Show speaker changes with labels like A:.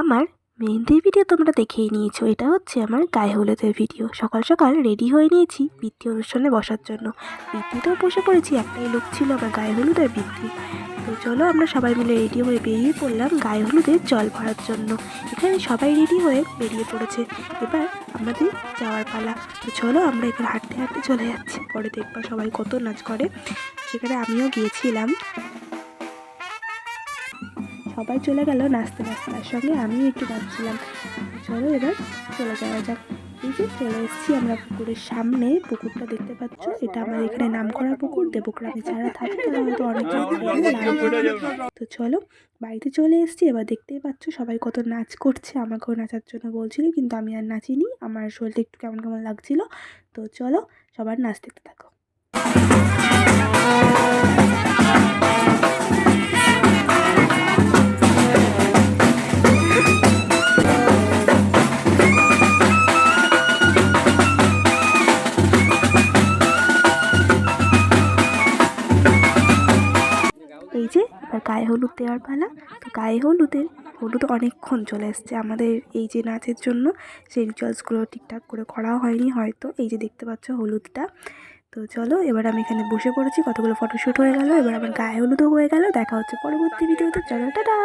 A: আমার মেহেন্দির ভিডিও তোমরা দেখেই নিয়েছো। এটা হচ্ছে আমার গায়ে হলুদের ভিডিও। সকাল সকাল রেডি হয়ে নিয়েছি বৃত্তি অনুষ্ঠানে বসার জন্য। বৃত্তিতেও বসে পড়েছি, একটাই লোক ছিল আমার গায়ে হলুদের বৃত্তি। তো চলো আমরা সবাই মিলে রেডি হয়ে বেরিয়ে পড়লাম গায়ে হলুদের জল ভরার জন্য। এখানে সবাই রেডি হয়ে বেরিয়ে পড়েছে, এবার আমাদের যাওয়ার পালা। তো চলো আমরা এবার হাঁটতে হাঁটতে চলে যাচ্ছি। পরে দেখবা সবাই কত নাচ করে, সেখানে আমিও গিয়েছিলাম। সবাই চলে গেল নাচতে নাচতে, তার সঙ্গে আমিও একটু নাচছিলাম। চলো এবার চলে যাওয়া যাক। এই যে চলে এসেছি আমরা পুকুরের সামনে। পুকুরটা দেখতে পাচ্ছ, এটা আমাদের এখানে নাম করা পুকুর। দেবগ্রামে যারা থাকে তারা হয়তো অনেকে। তো চলো বাড়িতে চলে এসেছি। এবার দেখতেই পাচ্ছ সবাই কত নাচ করছে, আমাকেও নাচার জন্য বলছিল, কিন্তু আমি আর নাচিনি, আমার শরীরটা একটু কেমন কেমন লাগছিল। তো চলো সবার নাচ দেখতে থাকো। এই যে এবার গায়ে হলুদ দেওয়ার পালা। তো গায়ে হলুদ অনেকক্ষণ চলে এসছে আমাদের এই যে নাচের জন্য। সেই রিচুয়ালসগুলো ঠিকঠাক করে করা হয়নি হয়তো। এই যে দেখতে পাচ্ছ হলুদটা। তো চলো এবার আমি এখানে বসে পড়েছি, কতগুলো ফটোশ্যুট হয়ে গেল, এবার আমার গায়ে হলুদও হয়ে গেল। দেখা হচ্ছে পরবর্তী ভিডিওতে। চলো টাটা।